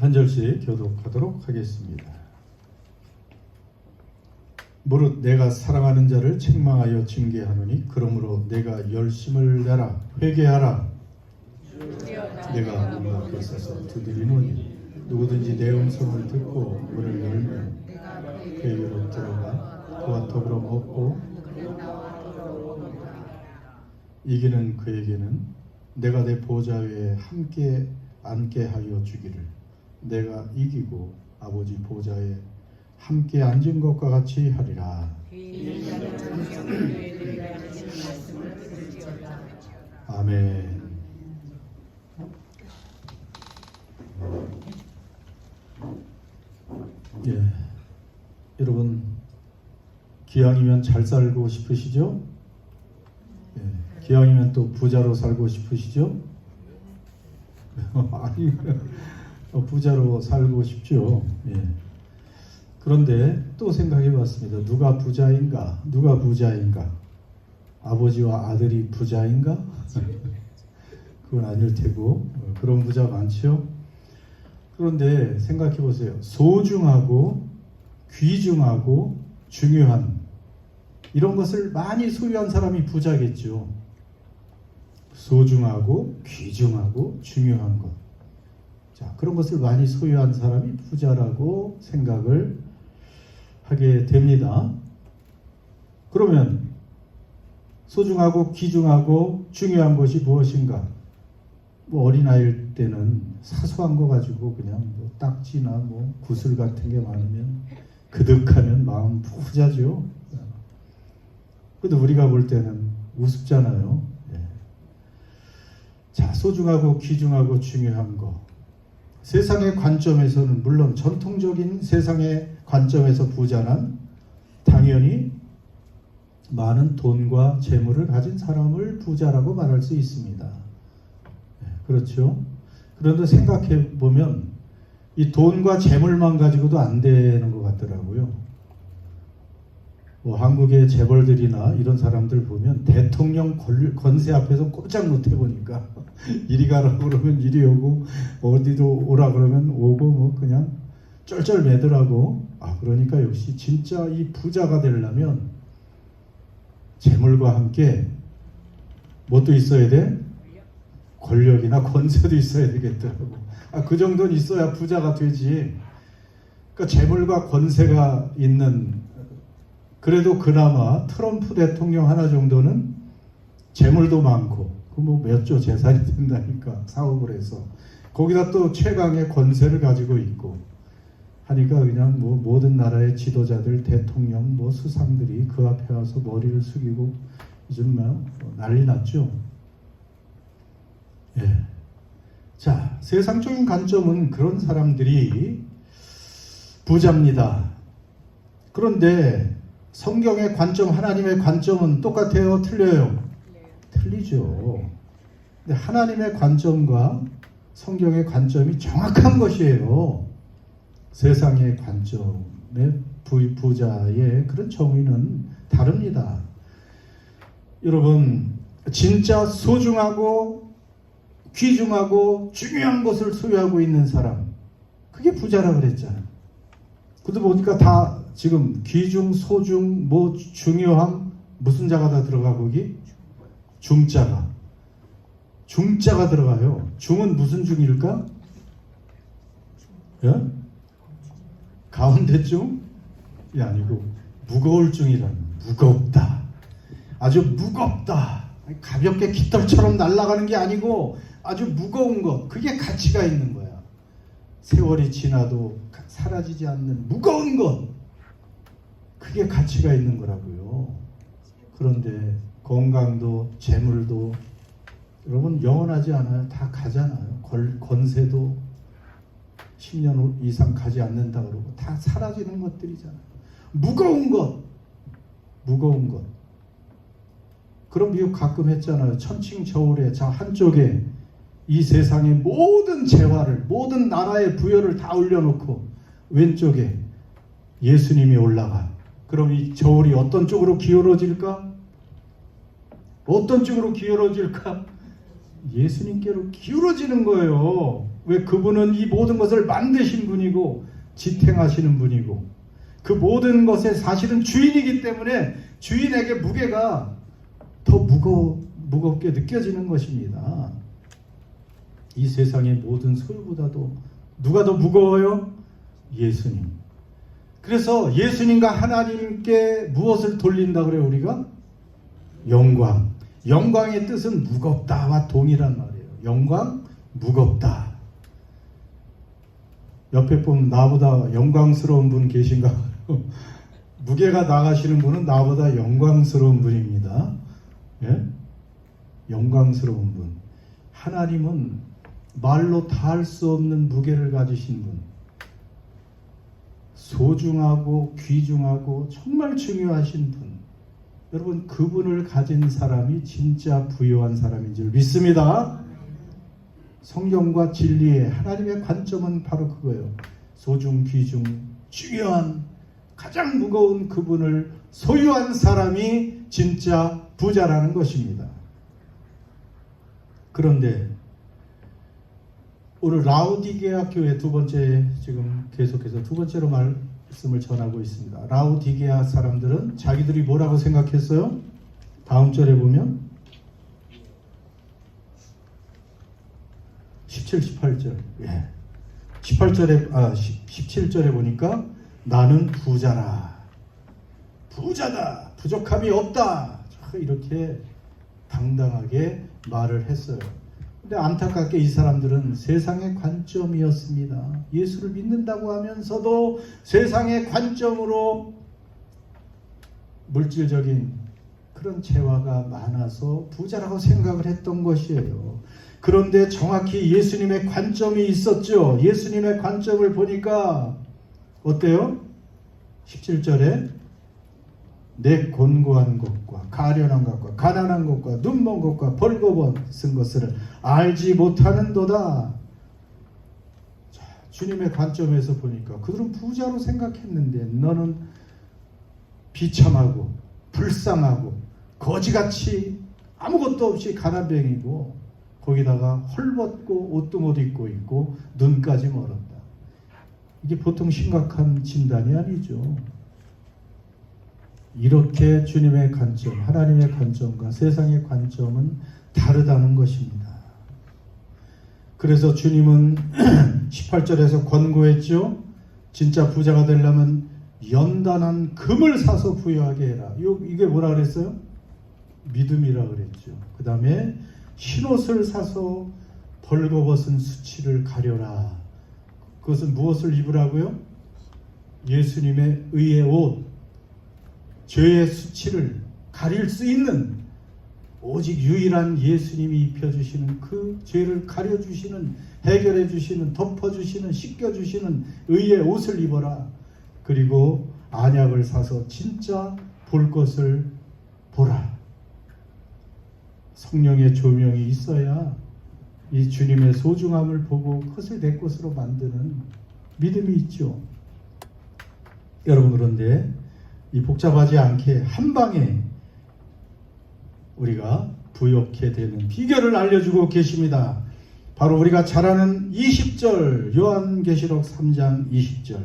한 절씩 교독하도록 하겠습니다. 무릇 내가 사랑하는 자를 책망하여 징계하노니 그러므로 내가 열심을 내라 회개하라. 내가 문 앞에 서서 두드리노니 누구든지 내 음성을 듣고 문을 열면 그에게로 들어가 그와 더불어 먹고 이기는 그에게는 내가 내 보좌 위에 함께 앉게 하여 주기를. 내가 이기고 아버지 보좌에 함께 앉은 것과 같이 하리라. 아멘. 예, 여러분 기왕이면 잘 살고 싶으시죠? 예, 기왕이면 또 부자로 살고 싶으시죠? 아니, 부자로 살고 싶죠. 예. 그런데 또 생각해 봤습니다. 누가 부자인가? 누가 부자인가? 아버지와 아들이 부자인가? 그건 아닐 테고 그런 부자 많죠. 그런데 생각해 보세요. 소중하고 귀중하고 중요한 이런 것을 많이 소유한 사람이 부자겠죠. 소중하고 귀중하고 중요한 것. 자, 그런 것을 많이 소유한 사람이 부자라고 생각을 하게 됩니다. 그러면 소중하고 귀중하고 중요한 것이 무엇인가? 뭐 어린아이일 때는 사소한 거 가지고 그냥 뭐 딱지나 뭐 구슬 같은 게 많으면 그득하면 마음 부자죠. 그래도 우리가 볼 때는 우습잖아요. 예. 자, 소중하고 귀중하고 중요한 거. 세상의 관점에서는 물론 전통적인 세상의 관점에서 부자는 당연히 많은 돈과 재물을 가진 사람을 부자라고 말할 수 있습니다. 그렇죠? 그런데 생각해 보면 이 돈과 재물만 가지고도 안 되는 것 같더라고요. 뭐 한국의 재벌들이나 이런 사람들 보면 대통령 권세 앞에서 꼼짝 못 해보니까 이리 가라 그러면 이리 오고 어디로 오라 그러면 오고 뭐 그냥 쩔쩔매더라고. 그러니까 역시 진짜 이 부자가 되려면 재물과 함께 뭣도 있어야 돼? 권력이나 권세도 있어야 되겠더라고. 그 정도는 있어야 부자가 되지. 그러니까 재물과 권세가 있는, 그래도 그나마 트럼프 대통령 하나 정도는 재물도 많고 그 뭐 몇 조 재산이 된다니까 사업을 해서 거기다 또 최강의 권세를 가지고 있고 하니까 그냥 뭐 모든 나라의 지도자들 대통령 뭐 수상들이 그 앞에 와서 머리를 숙이고 요즘 뭐 난리 났죠. 예. 자, 세상적인 관점은 그런 사람들이 부자입니다. 그런데 성경의 관점, 하나님의 관점은 똑같아요? 틀려요? 틀리죠. 근데 하나님의 관점과 성경의 관점이 정확한 것이에요. 세상의 관점의 부자의 그런 정의는 다릅니다. 여러분, 진짜 소중하고 귀중하고 중요한 것을 소유하고 있는 사람, 그게 부자라 그랬잖아요. 근데 보니까 다 지금 귀중, 소중, 뭐 중요함, 무슨 자가 다 들어가 거기? 중자가 들어가요. 중은 무슨 중일까? 예? 가운데 중이 아니고 무거울 중이라는, 무겁다. 아주 무겁다. 가볍게 깃털처럼 날아가는 게 아니고 아주 무거운 것, 그게 가치가 있는 거야. 세월이 지나도 사라지지 않는 무거운 것, 그게 가치가 있는 거라고요. 그런데 건강도 재물도 여러분 영원하지 않아요. 다 가잖아요. 권세도 10년 이상 가지 않는다 그러고 다 사라지는 것들이잖아요. 무거운 것. 그런 비유 가끔 했잖아요. 천칭저울에 저 한쪽에 이 세상의 모든 재화를, 모든 나라의 부여를 다 올려놓고 왼쪽에 예수님이 올라가. 그럼 이 저울이 어떤 쪽으로 기울어질까? 어떤 쪽으로 기울어질까? 예수님께로 기울어지는 거예요. 왜? 그분은 이 모든 것을 만드신 분이고 지탱하시는 분이고 그 모든 것의 사실은 주인이기 때문에 주인에게 무게가 더 무겁게 느껴지는 것입니다. 이 세상의 모든 소유보다도 누가 더 무거워요? 예수님. 그래서 예수님과 하나님께 무엇을 돌린다 그래요? 우리가? 영광. 영광의 뜻은 무겁다와 동일한 말이에요. 영광, 무겁다. 옆에 보면 나보다 영광스러운 분 계신가? 무게가 나가시는 분은 나보다 영광스러운 분입니다. 예? 영광스러운 분. 하나님은 말로 다 할 수 없는 무게를 가지신 분. 소중하고 귀중하고 정말 중요하신 분. 여러분, 그분을 가진 사람이 진짜 부유한 사람인 줄 믿습니다. 성경과 진리의 하나님의 관점은 바로 그거예요. 소중, 귀중, 중요한, 가장 무거운 그분을 소유한 사람이 진짜 부자라는 것입니다. 그런데 오늘 라우디게아 교회 두 번째, 지금 계속해서 두 번째로 말씀을 전하고 있습니다. 라우디게아 사람들은 자기들이 뭐라고 생각했어요? 다음 절에 보면 17, 18절. 예. 17절에 보니까 나는 부자라. 부자다. 부족함이 없다. 이렇게 당당하게 말을 했어요. 근데 안타깝게 이 사람들은 세상의 관점이었습니다. 예수를 믿는다고 하면서도 세상의 관점으로 물질적인 그런 재화가 많아서 부자라고 생각을 했던 것이에요. 그런데 정확히 예수님의 관점이 있었죠. 예수님의 관점을 보니까 어때요? 17절에 내 곤고한 것과 가련한 것과 가난한 것과 눈먼 것과 벌거벗은 것을 알지 못하는도다. 자, 주님의 관점에서 보니까 그들은 부자로 생각했는데 너는 비참하고 불쌍하고 거지같이 아무것도 없이 가난뱅이고 거기다가 헐벗고 옷도 못 입고 있고 눈까지 멀었다. 이게 보통 심각한 진단이 아니죠. 이렇게 주님의 관점, 하나님의 관점과 세상의 관점은 다르다는 것입니다. 그래서 주님은 18절에서 권고했죠. 진짜 부자가 되려면 연단한 금을 사서 부유하게 해라. 이게 뭐라 그랬어요? 믿음이라 그랬죠. 그 다음에 흰옷을 사서 벌거벗은 수치를 가려라. 그것은 무엇을 입으라고요? 예수님의 의의 옷. 죄의 수치를 가릴 수 있는 오직 유일한 예수님이 입혀주시는 그 죄를 가려주시는, 해결해주시는, 덮어주시는, 씻겨주시는 의의 옷을 입어라. 그리고 안약을 사서 진짜 볼 것을 보라. 성령의 조명이 있어야 이 주님의 소중함을 보고 그것을 내 것으로 만드는 믿음이 있죠. 여러분, 그런데 이 복잡하지 않게 한 방에 우리가 부욕해 되는 비결을 알려주고 계십니다. 바로 우리가 잘 아는 20절, 요한계시록 3장 20절.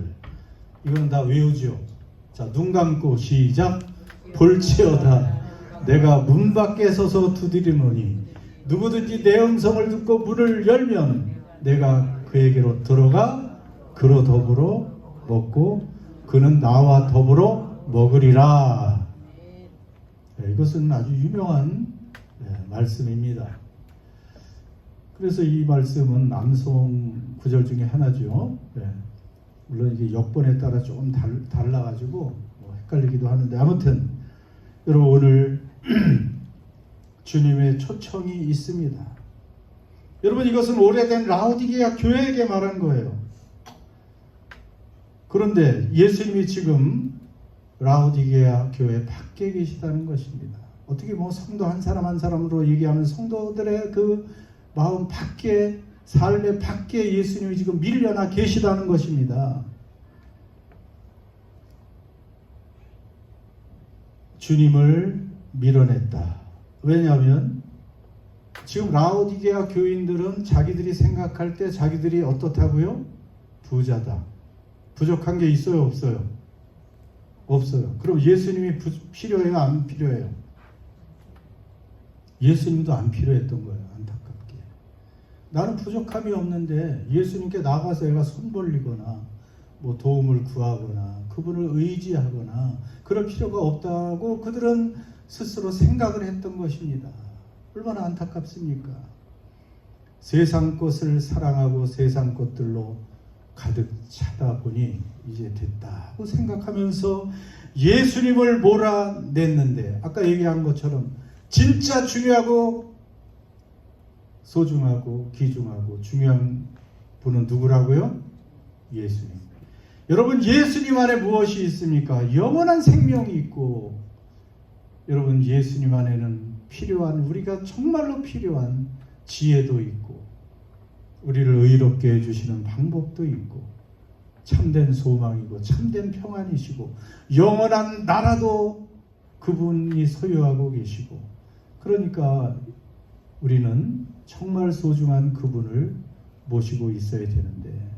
이거는 다 외우죠. 자, 눈 감고 시작. 볼지어다 내가 문 밖에 서서 두드리노니 누구든지 내 음성을 듣고 문을 열면 내가 그에게로 들어가 그로 더불어 먹고 그는 나와 더불어 먹으리라. 이것은 아주 유명한 말씀입니다. 그래서 이 말씀은 남성 구절 중에 하나죠. 물론 이게 역번에 따라 조금 달라가지고 헷갈리기도 하는데, 아무튼 여러분, 오늘 주님의 초청이 있습니다. 여러분, 이것은 오래된 라우디게아 교회에게 말한 거예요. 그런데 예수님이 지금 라우디게아 교회 밖에 계시다는 것입니다. 어떻게 성도 한 사람 한 사람으로 얘기하면 성도들의 그 마음 밖에, 삶의 밖에 예수님이 지금 밀려나 계시다는 것입니다. 주님을 밀어냈다. 왜냐하면 지금 라오디게아 교인들은 자기들이 생각할 때 자기들이 어떻다고요? 부자다. 부족한 게 있어요, 없어요? 없어요. 그럼 예수님이 필요해요, 안 필요해요? 예수님도 안 필요했던 거예요, 안타깝게. 나는 부족함이 없는데 예수님께 나가서 얘가 손 벌리거나 뭐 도움을 구하거나 그분을 의지하거나 그럴 필요가 없다고 그들은 스스로 생각을 했던 것입니다. 얼마나 안타깝습니까? 세상 것을 사랑하고 세상 것들로 가득 차다 보니 이제 됐다고 생각하면서 예수님을 몰아냈는데, 아까 얘기한 것처럼 진짜 중요하고 소중하고 귀중하고 중요한 분은 누구라고요? 예수님. 여러분, 예수님 안에 무엇이 있습니까? 영원한 생명이 있고, 여러분, 예수님 안에는 필요한, 우리가 정말로 필요한 지혜도 있고, 우리를 의롭게 해주시는 방법도 있고, 참된 소망이고 참된 평안이시고 영원한 나라도 그분이 소유하고 계시고, 그러니까 우리는 정말 소중한 그분을 모시고 있어야 되는데,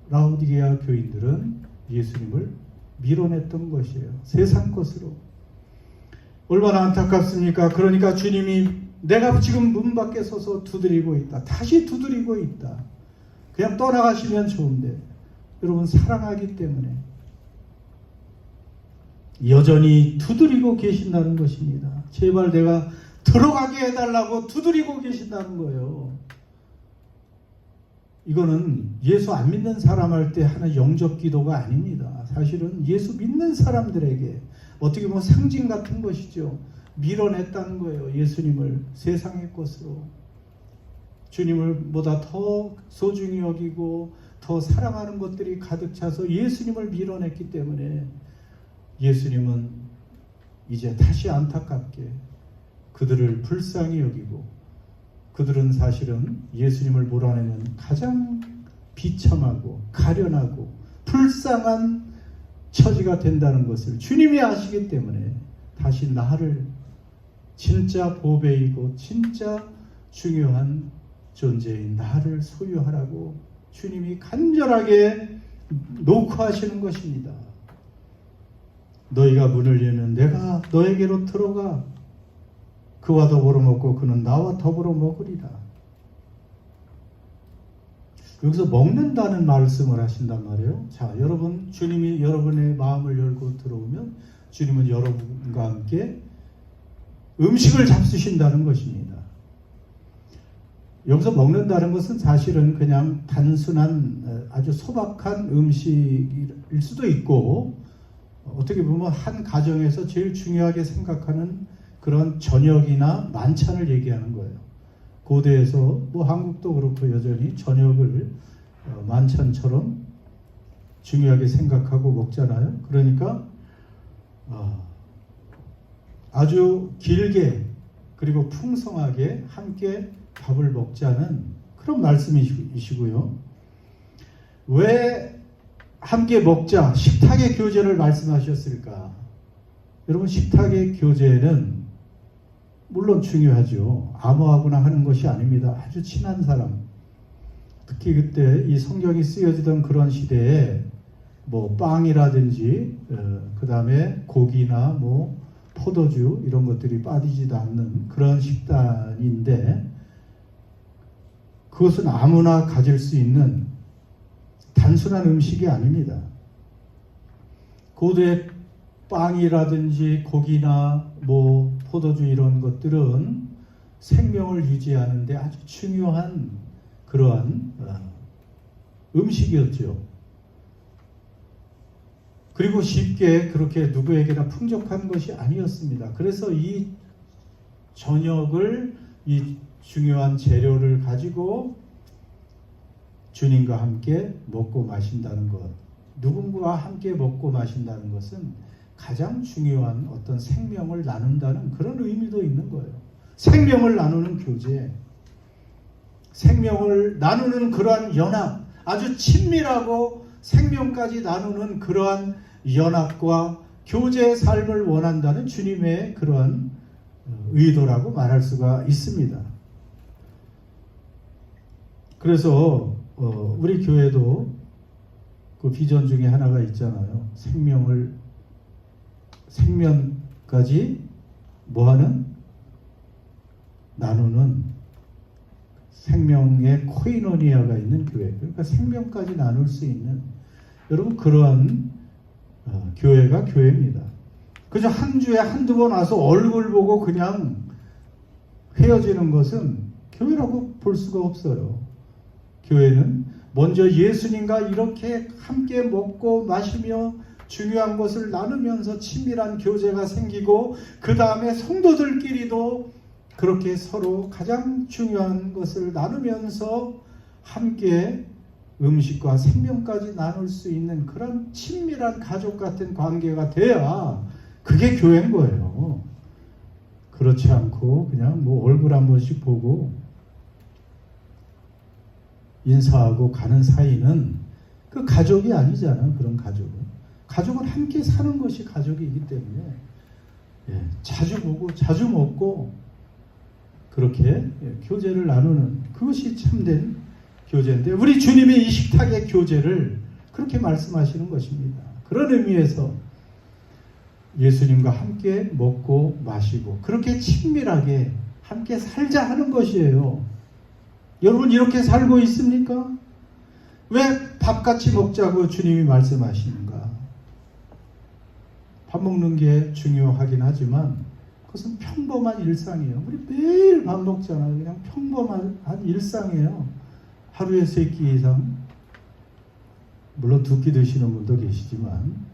라오디게아 교인들은 예수님을 밀어냈던 것이에요. 세상 것으로. 얼마나 안타깝습니까? 그러니까 주님이 내가 지금 문 밖에 서서 두드리고 있다. 다시 두드리고 있다. 그냥 떠나가시면 좋은데, 여러분, 사랑하기 때문에 여전히 두드리고 계신다는 것입니다. 제발 내가 들어가게 해달라고 두드리고 계신다는 거예요. 이거는 예수 안 믿는 사람 할 때 하는 영접 기도가 아닙니다. 사실은 예수 믿는 사람들에게 어떻게 보면 상징 같은 것이죠. 밀어냈다는 거예요. 예수님을 세상의 것으로. 주님을 보다 더 소중히 여기고 더 사랑하는 것들이 가득 차서 예수님을 밀어냈기 때문에 예수님은 이제 다시 안타깝게 그들을 불쌍히 여기고, 그들은 사실은 예수님을 몰아내면 가장 비참하고 가련하고 불쌍한 처지가 된다는 것을 주님이 아시기 때문에 다시 나를 진짜 보배이고 진짜 중요한 존재인 나를 소유하라고 주님이 간절하게 녹화하시는 것입니다. 너희가 문을 열면 내가 너에게로 들어가 그와 더불어 먹고 그는 나와 더불어 먹으리라. 여기서 먹는다는 말씀을 하신단 말이에요. 자, 여러분, 주님이 여러분의 마음을 열고 들어오면 주님은 여러분과 함께 음식을 잡수신다는 것입니다. 여기서 먹는다는 것은 사실은 그냥 단순한 아주 소박한 음식일 수도 있고, 어떻게 보면 한 가정에서 제일 중요하게 생각하는 그런 저녁이나 만찬을 얘기하는 거예요. 고대에서 뭐 한국도 그렇고 여전히 저녁을 만찬처럼 중요하게 생각하고 먹잖아요. 그러니까 아주 길게 그리고 풍성하게 함께 밥을 먹자는 그런 말씀이시고요. 왜 함께 먹자, 식탁의 교제를 말씀하셨을까? 여러분, 식탁의 교제는 물론 중요하죠. 아무하거나 하는 것이 아닙니다. 아주 친한 사람, 특히 그때 이 성경이 쓰여지던 그런 시대에 뭐 빵이라든지 그 다음에 고기나 뭐 포도주 이런 것들이 빠지지도 않는 그런 식단인데, 그것은 아무나 가질 수 있는 단순한 음식이 아닙니다. 고대 빵이라든지 고기나 뭐 포도주 이런 것들은 생명을 유지하는데 아주 중요한 그러한 음식이었죠. 그리고 쉽게 그렇게 누구에게나 풍족한 것이 아니었습니다. 그래서 이 저녁을, 이 중요한 재료를 가지고 주님과 함께 먹고 마신다는 것, 누군가와 함께 먹고 마신다는 것은 가장 중요한 어떤 생명을 나눈다는 그런 의미도 있는 거예요. 생명을 나누는 교제, 생명을 나누는 그러한 연합, 아주 친밀하고 생명까지 나누는 그러한 연합과 교제의 삶을 원한다는 주님의 그러한 의도라고 말할 수가 있습니다. 그래서 우리 교회도 그 비전 중에 하나가 있잖아요. 생명까지 뭐하는? 나누는 생명의 코이노니아가 있는 교회. 그러니까 생명까지 나눌 수 있는, 여러분 그러한 교회가 교회입니다. 그저 한 주에 한두 번 와서 얼굴 보고 그냥 헤어지는 것은 교회라고 볼 수가 없어요. 교회는 먼저 예수님과 이렇게 함께 먹고 마시며 중요한 것을 나누면서 친밀한 교제가 생기고, 그 다음에 성도들끼리도 그렇게 서로 가장 중요한 것을 나누면서 함께 음식과 생명까지 나눌 수 있는 그런 친밀한 가족 같은 관계가 돼야 그게 교회인 거예요. 그렇지 않고 그냥 뭐 얼굴 한 번씩 보고 인사하고 가는 사이는 그 가족이 아니잖아요. 그런 가족은 함께 사는 것이 가족이기 때문에 자주 보고 자주 먹고 그렇게 교제를 나누는 그것이 참된 교제인데, 우리 주님이 이 식탁의 교제를 그렇게 말씀하시는 것입니다. 그런 의미에서 예수님과 함께 먹고 마시고 그렇게 친밀하게 함께 살자 하는 것이에요. 여러분 이렇게 살고 있습니까? 왜 밥같이 먹자고 주님이 말씀하시는가? 밥 먹는 게 중요하긴 하지만 그것은 평범한 일상이에요. 우리 매일 밥 먹잖아요. 그냥 평범한 일상이에요. 하루에 3끼 이상, 물론 2끼 드시는 분도 계시지만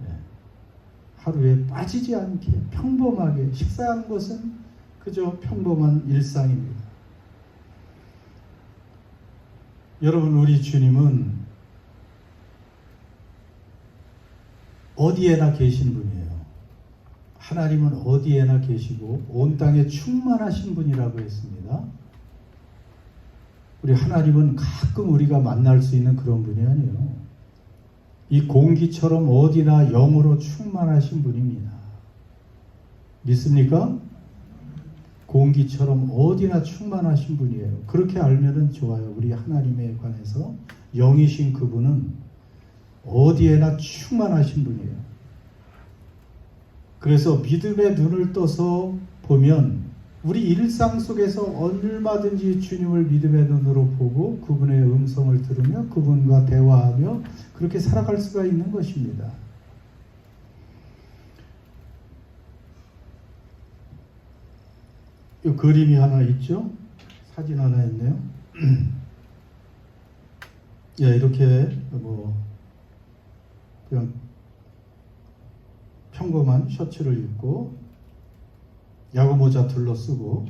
하루에 빠지지 않게 평범하게 식사하는 것은 그저 평범한 일상입니다. 여러분 우리 주님은 어디에나 계신 분이에요. 하나님은 어디에나 계시고 온 땅에 충만하신 분이라고 했습니다. 우리 하나님은 가끔 우리가 만날 수 있는 그런 분이 아니에요. 이 공기처럼 어디나 영으로 충만하신 분입니다. 믿습니까? 공기처럼 어디나 충만하신 분이에요. 그렇게 알면은 좋아요. 우리 하나님에 관해서 영이신 그분은 어디에나 충만하신 분이에요. 그래서 믿음의 눈을 떠서 보면 우리 일상 속에서 얼마든지 주님을 믿음의 눈으로 보고 그분의 음성을 들으며 그분과 대화하며 그렇게 살아갈 수가 있는 것입니다. 이 그림이 하나 있죠? 사진 하나 있네요. 이렇게 그냥 평범한 셔츠를 입고 야구 모자 둘러쓰고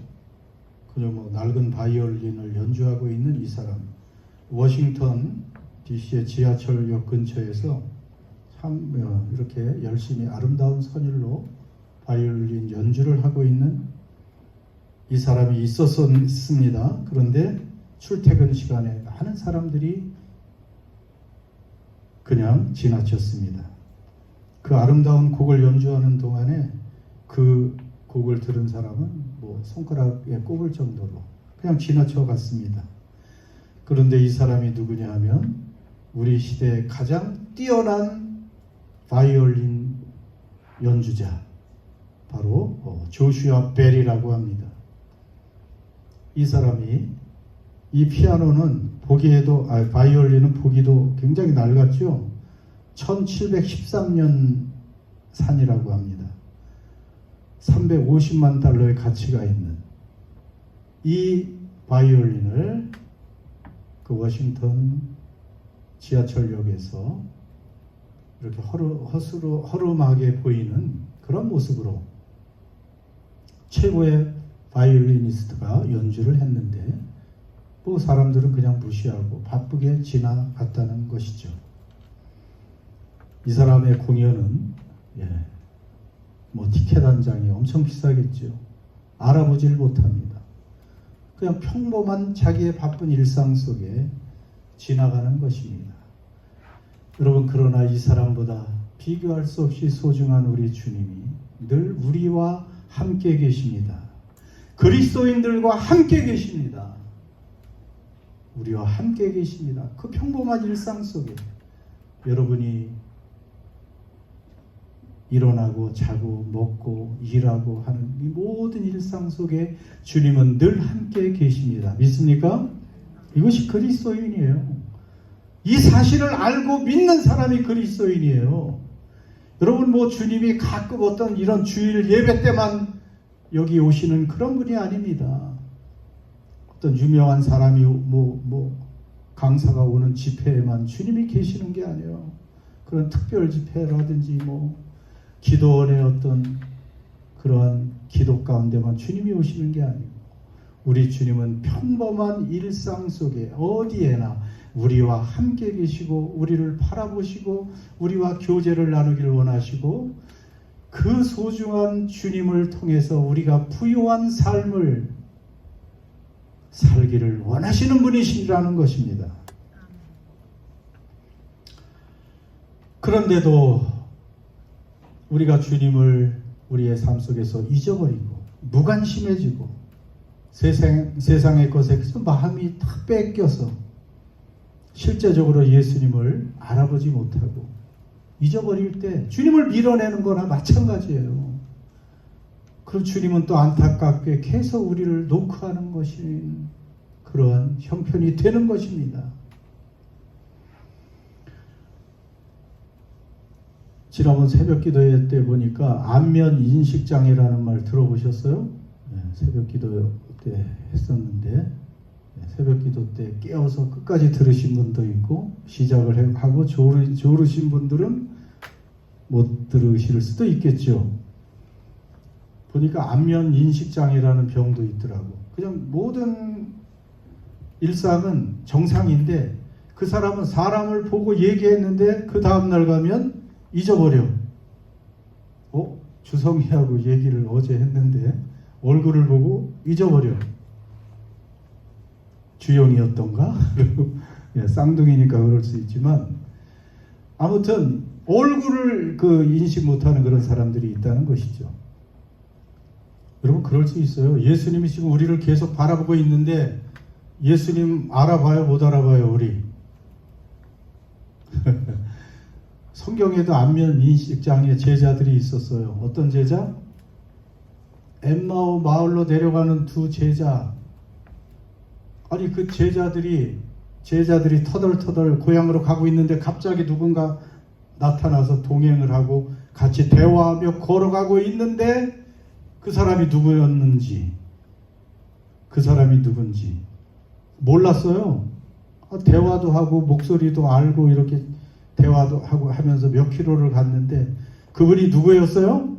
그냥 낡은 바이올린을 연주하고 있는 이 사람, 워싱턴 DC의 지하철역 근처에서 참 이렇게 열심히 아름다운 선율로 바이올린 연주를 하고 있는 이 사람이 있었습니다. 그런데 출퇴근 시간에 많은 사람들이 그냥 지나쳤습니다. 그 아름다운 곡을 연주하는 동안에 그 곡을 들은 사람은 손가락에 꼽을 정도로 그냥 지나쳐 갔습니다. 그런데 이 사람이 누구냐 하면 우리 시대의 가장 뛰어난 바이올린 연주자, 바로 조슈아 벨이라고 합니다. 이 사람이 이 피아노는 보기에도 바이올린은 보기도 굉장히 낡았죠. 1713년 산이라고 합니다. 350만 달러의 가치가 있는 이 바이올린을 그 워싱턴 지하철역에서 이렇게 허름하게 보이는 그런 모습으로 최고의 바이올리니스트가 연주를 했는데 사람들은 그냥 무시하고 바쁘게 지나갔다는 것이죠. 이 사람의 공연은 티켓 한 장이 엄청 비싸겠죠. 알아보질 못합니다. 그냥 평범한 자기의 바쁜 일상 속에 지나가는 것입니다. 여러분, 그러나 이 사람보다 비교할 수 없이 소중한 우리 주님이 늘 우리와 함께 계십니다. 그리스도인들과 함께 계십니다. 우리와 함께 계십니다. 그 평범한 일상 속에 여러분이 일어나고 자고 먹고 일하고 하는 이 모든 일상 속에 주님은 늘 함께 계십니다. 믿습니까? 이것이 그리스도인이에요. 이 사실을 알고 믿는 사람이 그리스도인이에요. 여러분 뭐 주님이 가끔 어떤 이런 주일 예배 때만 여기 오시는 그런 분이 아닙니다. 어떤 유명한 사람이 강사가 오는 집회에만 주님이 계시는 게 아니에요. 그런 특별 집회라든지 기도원의 어떤 그러한 기도 가운데만 주님이 오시는 게 아니고 우리 주님은 평범한 일상 속에 어디에나 우리와 함께 계시고 우리를 바라보시고 우리와 교제를 나누기를 원하시고 그 소중한 주님을 통해서 우리가 부유한 삶을 살기를 원하시는 분이시라는 것입니다. 그런데도 우리가 주님을 우리의 삶 속에서 잊어버리고 무관심해지고 세상의 것에 마음이 탁 뺏겨서 실제적으로 예수님을 알아보지 못하고 잊어버릴 때 주님을 밀어내는 거나 마찬가지예요. 그럼 주님은 또 안타깝게 계속 우리를 녹화하는 것이 그러한 형편이 되는 것입니다. 지난번 새벽 기도 때 보니까 안면 인식장애라는 말 들어보셨어요? 네, 새벽 기도 때 했었는데 새벽 기도 때 깨어서 끝까지 들으신 분도 있고 시작을 하고 졸으신 분들은 못 들으실 수도 있겠죠. 보니까 안면 인식장애라는 병도 있더라고. 그냥 모든 일상은 정상인데 그 사람은 사람을 보고 얘기했는데 그 다음날 가면 잊어버려. 주성이하고 얘기를 어제 했는데 얼굴을 보고 잊어버려. 주영이었던가? 쌍둥이니까 그럴 수 있지만 아무튼 얼굴을 인식 못하는 그런 사람들이 있다는 것이죠. 여러분 그럴 수 있어요. 예수님이 지금 우리를 계속 바라보고 있는데 예수님 알아봐요? 못 알아봐요? 우리? 성경에도 안면 인식장애 제자들이 있었어요. 어떤 제자? 엠마오 마을로 내려가는 두 제자. 아니 그 제자들이 터덜터덜 고향으로 가고 있는데 갑자기 누군가 나타나서 동행을 하고 같이 대화하며 걸어가고 있는데 그 사람이 누구였는지 그 사람이 누군지 몰랐어요. 대화도 하고 목소리도 알고 이렇게 대화도 하고 하면서 몇 킬로를 갔는데 그분이 누구였어요?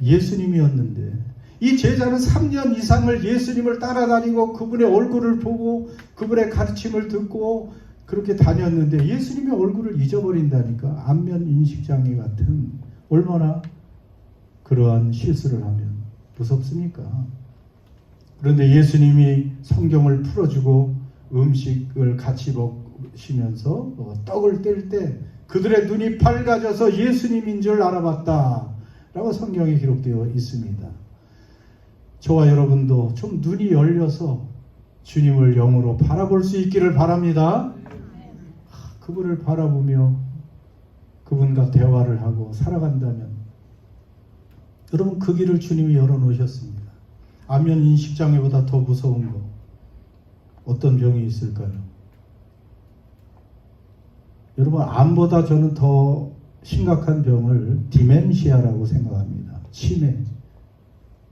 예수님이었는데 이 제자는 3년 이상을 예수님을 따라다니고 그분의 얼굴을 보고 그분의 가르침을 듣고 그렇게 다녔는데 예수님의 얼굴을 잊어버린다니까. 안면 인식장애 같은 얼마나 그러한 실수를 하면 무섭습니까? 그런데 예수님이 성경을 풀어주고 음식을 같이 먹으시면서 떡을 뗄 때 그들의 눈이 밝아져서 예수님인 줄 알아봤다 라고 성경에 기록되어 있습니다. 저와 여러분도 좀 눈이 열려서 주님을 영으로 바라볼 수 있기를 바랍니다. 그분을 바라보며 그분과 대화를 하고 살아간다면 여러분 그 길을 주님이 열어놓으셨습니다. 안면 인식장애보다 더 무서운 거 어떤 병이 있을까요? 여러분 암보다 저는 더 심각한 병을 디멘시아라고 생각합니다.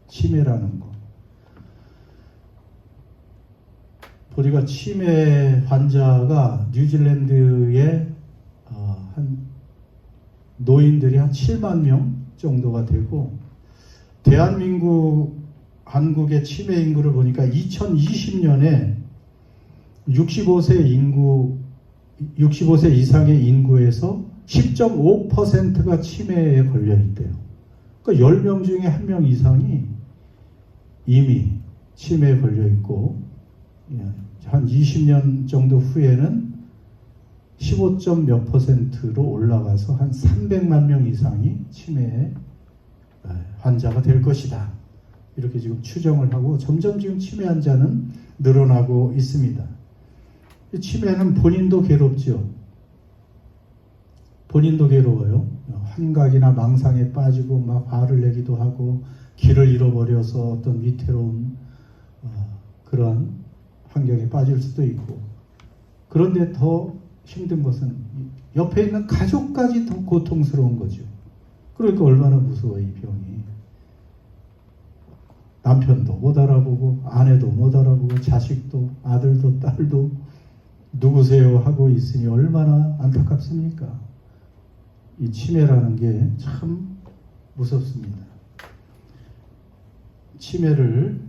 치매라는 거. 보니까 치매 환자가 뉴질랜드에 한 노인들이 한 7만 명 정도가 되고 한국의 치매 인구를 보니까 2020년에 65세 이상의 인구에서 10.5%가 치매에 걸려 있대요. 그러니까 10명 중에 1명 이상이 이미 치매에 걸려 있고 한 20년 정도 후에는 15몇 %로 올라가서 한 300만 명 이상이 치매의 환자가 될 것이다. 이렇게 지금 추정을 하고 점점 지금 치매 환자는 늘어나고 있습니다. 이 치매는 본인도 괴롭죠. 본인도 괴로워요. 환각이나 망상에 빠지고 막 화를 내기도 하고 길을 잃어버려서 어떤 위태로운 그런 환경에 빠질 수도 있고, 그런데 더 힘든 것은 옆에 있는 가족까지 더 고통스러운 거죠. 그러니까 얼마나 무서워 이 병이. 남편도 못 알아보고 아내도 못 알아보고 자식도 아들도 딸도 누구세요 하고 있으니 얼마나 안타깝습니까? 이 치매라는 게 참 무섭습니다. 치매를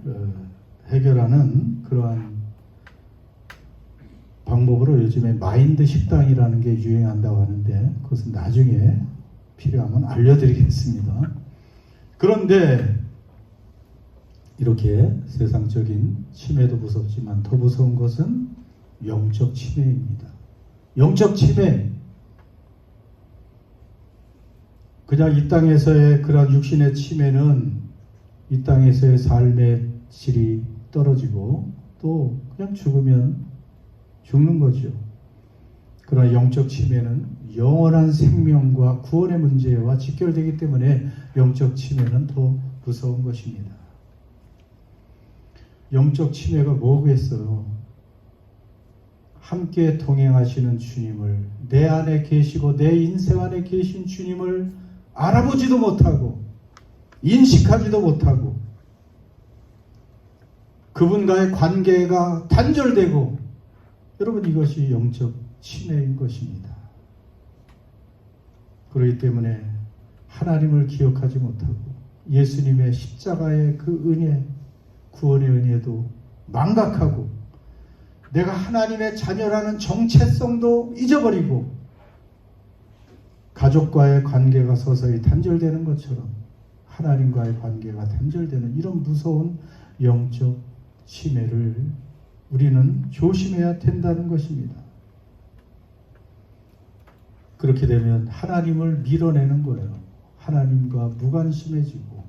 해결하는 그러한 방법으로 요즘에 마인드 식당이라는 게 유행한다고 하는데, 그것은 나중에 필요하면 알려드리겠습니다. 그런데 이렇게 세상적인 치매도 무섭지만 더 무서운 것은 영적 치매입니다. 영적 치매. 그냥 이 땅에서의 그런 육신의 치매는 이 땅에서의 삶의 질이 떨어지고 또 그냥 죽으면 죽는 거죠. 그러나 영적 치매는 영원한 생명과 구원의 문제와 직결되기 때문에 영적 치매는 더 무서운 것입니다. 영적 치매가 뭐겠어요? 함께 동행하시는 주님을, 내 안에 계시고 내 인생 안에 계신 주님을 알아보지도 못하고 인식하지도 못하고 그분과의 관계가 단절되고, 여러분 이것이 영적 치매인 것입니다. 그렇기 때문에 하나님을 기억하지 못하고 예수님의 십자가의 그 은혜, 구원의 은혜도 망각하고 내가 하나님의 자녀라는 정체성도 잊어버리고 가족과의 관계가 서서히 단절되는 것처럼 하나님과의 관계가 단절되는 이런 무서운 영적 치매를 우리는 조심해야 된다는 것입니다. 그렇게 되면 하나님을 밀어내는 거예요. 하나님과 무관심해지고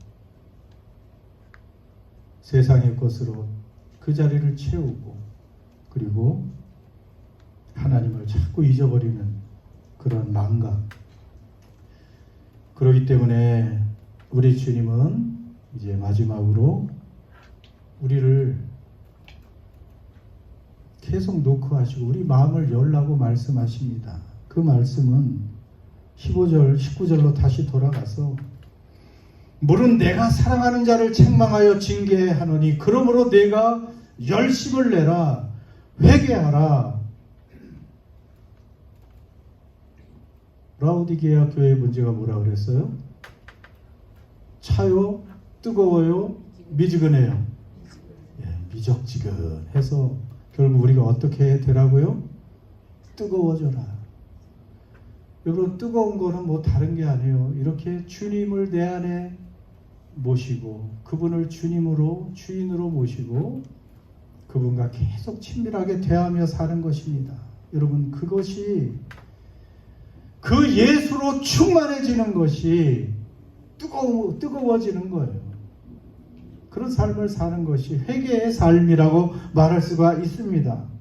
세상의 것으로 그 자리를 채우고, 그리고 하나님을 자꾸 잊어버리는 그런 망각. 그렇기 때문에 우리 주님은 이제 마지막으로 우리를 계속 노크하시고 우리 마음을 열라고 말씀하십니다. 그 말씀은 15절, 19절로 다시 돌아가서 물은 내가 사랑하는 자를 책망하여 징계하노니 그러므로 내가 열심을 내라, 회개하라. 라오디게아 교회의 문제가 뭐라 그랬어요? 차요, 뜨거워요, 미지근해요. 미적지근해서 결국 우리가 어떻게 되라고요? 뜨거워져라. 여러분, 뜨거운 거는 뭐 다른 게 아니에요. 이렇게 주님을 내 안에 모시고 그분을 주님으로, 주인으로 모시고 그분과 계속 친밀하게 대하며 사는 것입니다. 여러분, 그것이 그 예수로 충만해지는 것이 뜨거워지는 거예요. 그런 삶을 사는 것이 회개의 삶이라고 말할 수가 있습니다.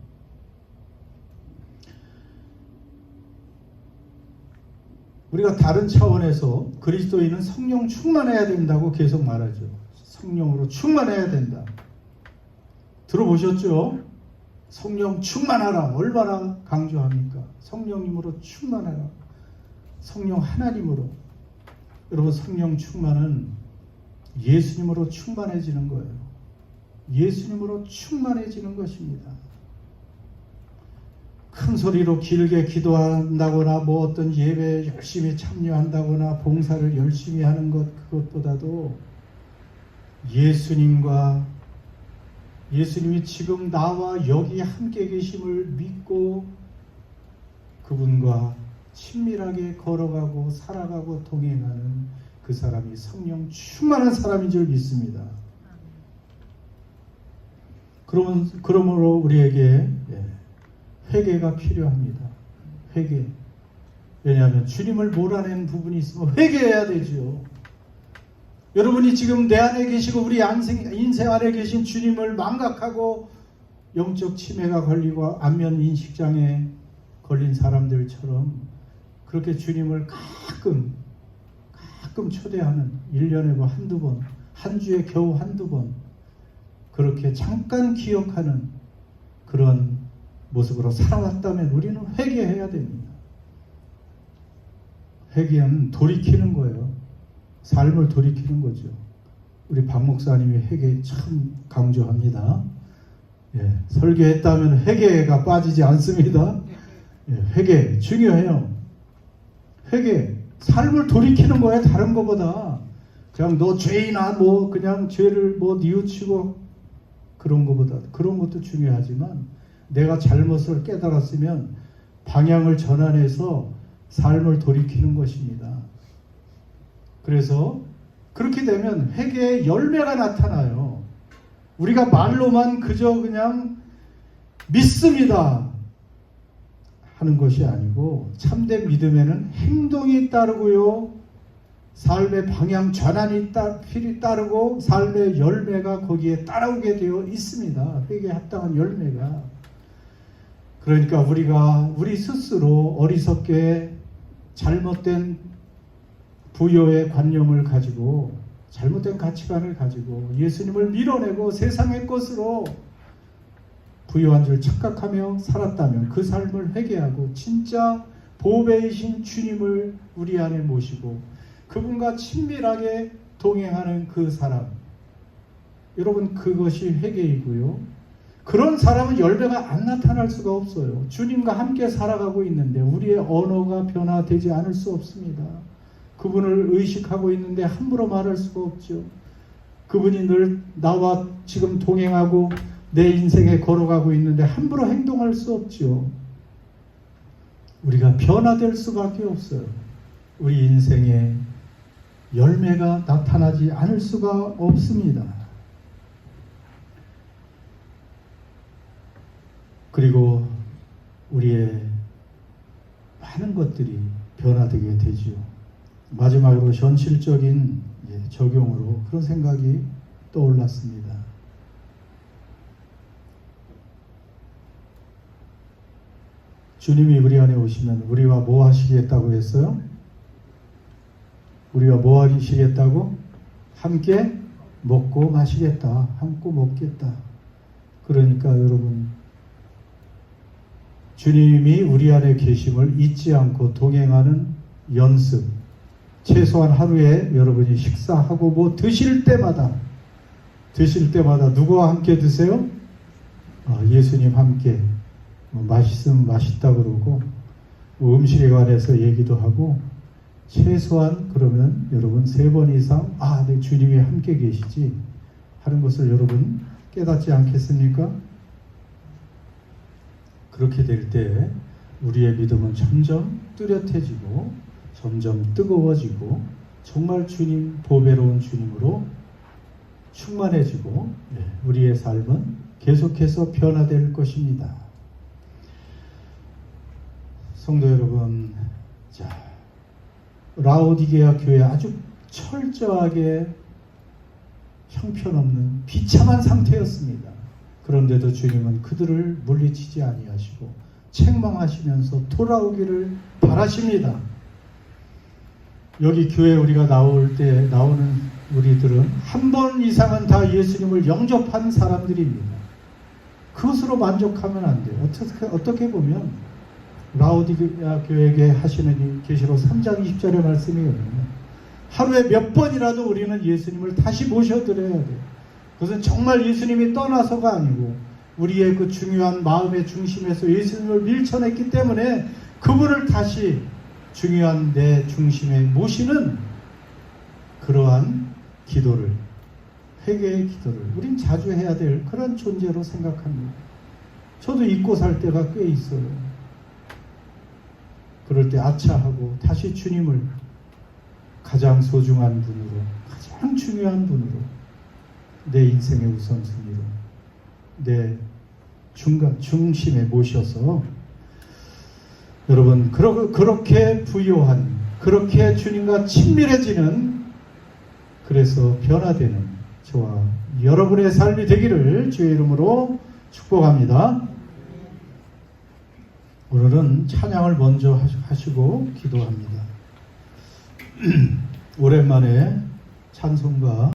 우리가 다른 차원에서 그리스도인은 성령 충만해야 된다고 계속 말하죠. 성령으로 충만해야 된다. 들어보셨죠? 성령 충만하라. 얼마나 강조합니까? 성령님으로 충만하라. 성령 하나님으로. 여러분, 성령 충만은 예수님으로 충만해지는 거예요. 예수님으로 충만해지는 것입니다. 큰 소리로 길게 기도한다거나 뭐 어떤 예배에 열심히 참여한다거나 봉사를 열심히 하는 것, 그것보다도 예수님이 지금 나와 여기 함께 계심을 믿고 그분과 친밀하게 걸어가고 살아가고 동행하는 그 사람이 성령 충만한 사람인 줄 믿습니다. 그러므로 우리에게 회개가 필요합니다. 회개. 왜냐하면 주님을 몰아낸 부분이 있으면 회개해야 되죠. 여러분이 지금 내 안에 계시고 우리 인생 안에 계신 주님을 망각하고 영적 치매가 걸리고 안면 인식장애 걸린 사람들처럼 그렇게 주님을 가끔 초대하는 1년에 뭐 한두 번, 한 주에 겨우 한두 번 그렇게 잠깐 기억하는 그런 모습으로 살아왔다면 우리는 회개해야 됩니다. 회개는 돌이키는 거예요. 삶을 돌이키는 거죠. 우리 박 목사님이 회개 참 강조합니다. 예, 설교했다면 회개가 빠지지 않습니다. 예, 회개 중요해요. 회개, 삶을 돌이키는 거예요. 다른 거보다 그냥 너 죄이나 뭐 그냥 죄를 뭐 뉘우치고 그런 거보다 그런 것도 중요하지만 내가 잘못을 깨달았으면 방향을 전환해서 삶을 돌이키는 것입니다. 그래서 그렇게 되면 회개의 열매가 나타나요. 우리가 말로만 그저 그냥 믿습니다 하는 것이 아니고 참된 믿음에는 행동이 따르고요. 삶의 방향 전환이 따르고 삶의 열매가 거기에 따라오게 되어 있습니다. 회개에 합당한 열매가. 그러니까 우리가 우리 스스로 어리석게 잘못된 부요의 관념을 가지고 잘못된 가치관을 가지고 예수님을 밀어내고 세상의 것으로 부요한 줄 착각하며 살았다면 그 삶을 회개하고 진짜 보배이신 주님을 우리 안에 모시고 그분과 친밀하게 동행하는 그 사람, 여러분 그것이 회개이고요. 그런 사람은 열매가 안 나타날 수가 없어요. 주님과 함께 살아가고 있는데 우리의 언어가 변화되지 않을 수 없습니다. 그분을 의식하고 있는데 함부로 말할 수가 없죠. 그분이 늘 나와 지금 동행하고 내 인생에 걸어가고 있는데 함부로 행동할 수 없죠. 우리가 변화될 수밖에 없어요. 우리 인생에 열매가 나타나지 않을 수가 없습니다. 그리고 우리의 많은 것들이 변화되게 되지요. 마지막으로 현실적인 적용으로 그런 생각이 떠올랐습니다. 주님이 우리 안에 오시면 우리와 뭐 하시겠다고 했어요? 우리와 뭐 하시겠다고? 함께 먹고 마시겠다. 함께 먹겠다. 그러니까 여러분 주님이 우리 안에 계심을 잊지 않고 동행하는 연습, 최소한 하루에 여러분이 식사하고 뭐 드실 때마다 누구와 함께 드세요? 예수님 함께. 맛있으면 맛있다 그러고 음식에 관해서 얘기도 하고 최소한 그러면 여러분 3번 이상 내 주님이 함께 계시지 하는 것을 여러분 깨닫지 않겠습니까? 그렇게 될 때 우리의 믿음은 점점 뚜렷해지고 점점 뜨거워지고 정말 주님 보배로운 주님으로 충만해지고 우리의 삶은 계속해서 변화될 것입니다. 성도 여러분, 자, 라오디게아 교회 아주 철저하게 형편없는 비참한 상태였습니다. 그런데도 주님은 그들을 물리치지 아니하시고 책망하시면서 돌아오기를 바라십니다. 여기 교회 우리가 나올 때 나오는 우리들은 한 번 이상은 다 예수님을 영접한 사람들입니다. 그것으로 만족하면 안 돼요. 어떻게 보면 라오디게아 교회에게 하시는 계시록 3장 20절의 말씀이거든요. 하루에 몇 번이라도 우리는 예수님을 다시 모셔드려야 돼요. 그것은 정말 예수님이 떠나서가 아니고 우리의 그 중요한 마음의 중심에서 예수님을 밀쳐냈기 때문에 그분을 다시 중요한 내 중심에 모시는 그러한 기도를, 회개의 기도를 우린 자주 해야 될 그런 존재로 생각합니다. 저도 잊고 살 때가 꽤 있어요. 그럴 때 아차하고 다시 주님을 가장 소중한 분으로, 가장 중요한 분으로, 내 인생의 우선순위로, 내 중심에 모셔서 여러분 그렇게 부요한, 그렇게 주님과 친밀해지는, 그래서 변화되는 저와 여러분의 삶이 되기를 주의 이름으로 축복합니다. 오늘은 찬양을 먼저 하시고 기도합니다. 오랜만에 찬송가